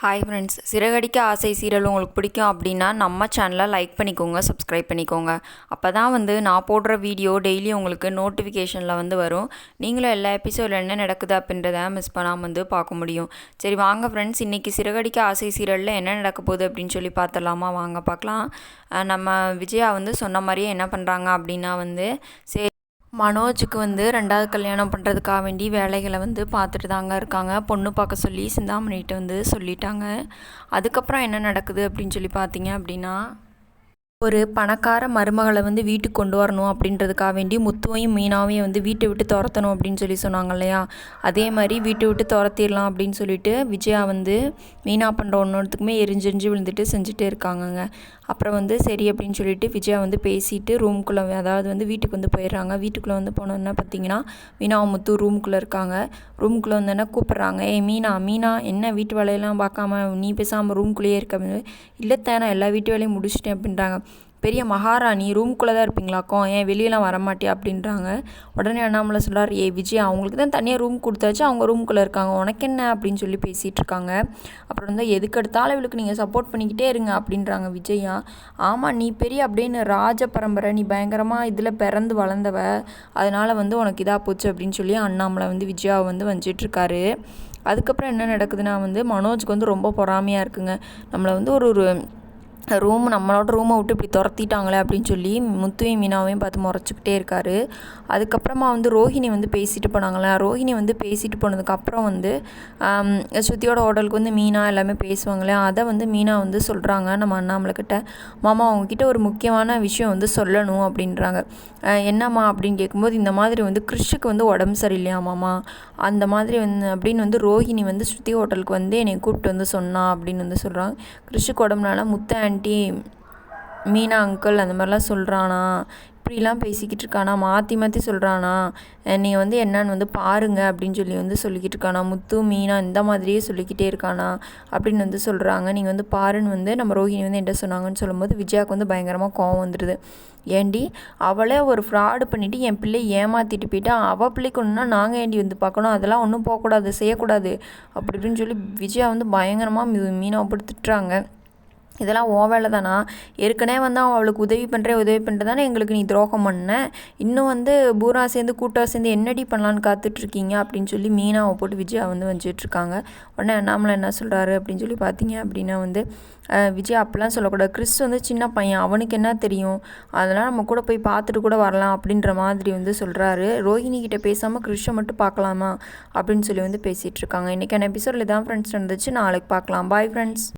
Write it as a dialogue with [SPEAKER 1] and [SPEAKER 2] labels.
[SPEAKER 1] Hi friends, Siragadikka ஆசை serial உங்களுக்கு பிடிக்கும் அப்படின்னா நம்ம சேனலை லைக் பண்ணிக்கோங்க, சப்ஸ்கிரைப் பண்ணிக்கோங்க. அப்போ தான் நான் போடுற வீடியோ டெய்லி உங்களுக்கு நோட்டிஃபிகேஷனில் வரும். நீங்களும் எல்லா எபிசோடில் என்ன நடக்குது அப்படின்றத மிஸ் பண்ணாமல் பார்க்க முடியும். சரி வாங்க ஃப்ரெண்ட்ஸ், இன்றைக்கி சிறகடிக்க ஆசை சீரியலில் என்ன நடக்க போகுது அப்படின்னு சொல்லி பார்த்துடலாமா? வாங்க பார்க்கலாம். நம்ம விஜயா சொன்ன மாதிரியே என்ன பண்ணுறாங்க அப்படின்னா சரி, மனோஜுக்கு 2வது கல்யாணம் பண்ணுறதுக்காக வேண்டி வேலைகளை பார்த்துட்டு தாங்க இருக்காங்க. பொண்ணு பார்க்க சொல்லி சிந்தாமணிகிட்ட சொல்லிட்டாங்க. அதுக்கப்புறம் என்ன நடக்குது அப்படின்னு சொல்லி பார்த்தீங்க அப்படின்னா, ஒரு பணக்கார மருமகளை வீட்டுக்கு கொண்டு வரணும் அப்படின்றதுக்காக வேண்டி முத்துவையும் மீனாவையும் வீட்டை விட்டு துரத்தணும் அப்படின்னு சொல்லி சொன்னாங்க இல்லையா? அதே மாதிரி வீட்டை விட்டு துரத்திடலாம் அப்படின்னு சொல்லிட்டு விஜயா மீனா பண்ணுற ஒன்றுத்துக்குமே எரிஞ்செரிஞ்சு விழுந்துட்டு செஞ்சுட்டே இருக்காங்கங்க. அப்புறம் சரி அப்படின்னு சொல்லிட்டு விஜயா பேசிட்டு ரூம்குள்ளே, அதாவது வீட்டுக்கு போயிடுறாங்க. வீட்டுக்குள்ளே போனோன்னா பார்த்தீங்கன்னா மீனாவும் முத்து ரூமுக்குள்ளே இருக்காங்க. ரூமுக்குள்ளே வந்தோன்னா கூப்பிட்றாங்க, ஏய் மீனா மீனா என்ன வீட்டு வேலையெல்லாம் பார்க்காம நீ பேசாமல் ரூம்குள்ளேயே இருக்க? இல்லைத்தான், நான் எல்லா வீட்டு வேலையும் முடிச்சிட்டேன் அப்படின்றாங்க. பெரிய மகாராணி ரூம்குள்ளே தான் இருப்பீங்களாக்கும், ஏன் வெளியெல்லாம் வரமாட்டியா அப்படின்றாங்க. உடனே அண்ணாமலை சொல்கிறார், விஜயா அவங்களுக்கு தான் தனியாக ரூம் கொடுத்தாச்சு, அவங்க ரூம்குள்ளே இருக்காங்க, உனக்கு என்ன அப்படின்னு சொல்லி பேசிகிட்டு இருக்காங்க. அப்புறம் எதுக்கு எடுத்தாலும் இவளுக்கு நீங்கள் சப்போர்ட் பண்ணிக்கிட்டே இருங்க அப்படின்றாங்க விஜயா. ஆமாம், நீ பெரிய அப்படின்னு ராஜ பரம்பரை, நீ பயங்கரமாக இதில் பிறந்து வளர்ந்தவ, அதனால் உனக்கு இதாக போச்சு அப்படின்னு சொல்லி அண்ணாமலை விஜயாவை வந்துட்டுருக்காரு. அதுக்கப்புறம் என்ன நடக்குதுன்னா மனோஜுக்கு ரொம்ப பொறாமையாக இருக்குங்க. நம்மளை ஒரு நம்மளோட ரூமை விட்டு இப்படி துரத்திட்டாங்களே அப்படின்னு சொல்லி முத்துவையும் மீனாவையும் பார்த்து முறைச்சிக்கிட்டே இருக்காரு. அதுக்கப்புறமா ரோஹிணி பேசிட்டு போனாங்களே, ரோஹிணி பேசிட்டு போனதுக்கப்புறம் ஸ்ருதியோட ஹோட்டலுக்கு மீனா எல்லாமே பேசுவாங்களே, அதை மீனா சொல்கிறாங்க நம்ம அண்ணாமலைக்கிட்ட. மாமா அவங்கக்கிட்ட ஒரு முக்கியமான விஷயம் சொல்லணும் அப்படின்றாங்க. என்னம்மா அப்படின்னு கேட்கும்போது, இந்த மாதிரி கிறிஷுக்கு உடம்பு சரியில்லையா மாமா, அந்த மாதிரி அப்படின்னு ரோஹிணி ஸ்ருதி ஹோட்டலுக்கு என்னை கூப்பிட்டு சொன்னா அப்படின்னு சொல்கிறாங்க. கிறிஷுக்கு உடம்புனால முத்த ஆண்டி மீனா அங்கிள் அந்த மாதிரிலாம் சொல்கிறானா, இப்படிலாம் பேசிக்கிட்டு இருக்கானா, மாற்றி மாற்றி சொல்கிறானா, நீங்கள் என்னன்னு பாருங்க அப்படின்னு சொல்லி சொல்லிக்கிட்டு இருக்கானா, முத்து மீனா இந்த மாதிரியே சொல்லிக்கிட்டே இருக்கானா அப்படின்னு சொல்கிறாங்க. நீங்கள் பாருன்னு நம்ம ரோஹிணி என்ன சொன்னாங்கன்னு சொல்லும்போது விஜயாவுக்கு பயங்கரமாக கோவம் வந்துடுது. ஏண்டி அவளே ஒரு ஃப்ராடு பண்ணிவிட்டு என் பிள்ளை ஏமாற்றிட்டு போயிட்டா, அவள் பிள்ளைக்கு ஒன்றுனா நாங்கள் ஏண்டி பார்க்கணும், அதெல்லாம் ஒன்றும் போகக்கூடாது, செய்யக்கூடாது அப்படி இப்படின்னு சொல்லி விஜயா பயங்கரமாக மீனாவை போட்டு திட்டுறாங்க. இதெல்லாம் ஓ வேலை தானா? ஏற்கனவே அவளுக்கு உதவி பண்ணுறதானே எங்களுக்கு நீ துரோகம் பண்ண, இன்னும் பூரா சேர்ந்து கூட்டாக சேர்ந்து என்னடி பண்ணலான்னு காத்துட்ருக்கீங்க அப்படின்னு சொல்லி மீனாவை போட்டு விஜயா வந்துட்டுருக்காங்க. உடனே அண்ணாமலை என்ன சொல்கிறாரு அப்படின்னு சொல்லி பார்த்தீங்க அப்படின்னா விஜயா அப்பெல்லாம் சொல்லக்கூடாது, கிறிஸ் சின்ன பையன், அவனுக்கு என்ன தெரியும், அதெல்லாம் நம்ம கூட போய் பார்த்துட்டு கூட வரலாம் அப்படின்ற மாதிரி சொல்கிறாரு. ரோஹிணி கிட்டே பேசாமல் கிறிஷை மட்டும் பார்க்கலாமா அப்படின்னு சொல்லி பேசிகிட்டு இருக்காங்க. இன்றைக்கான எபிசோடில் தான் ஃப்ரெண்ட்ஸ் நடந்துச்சு. நாளைக்கு பார்க்கலாம். Bye friends.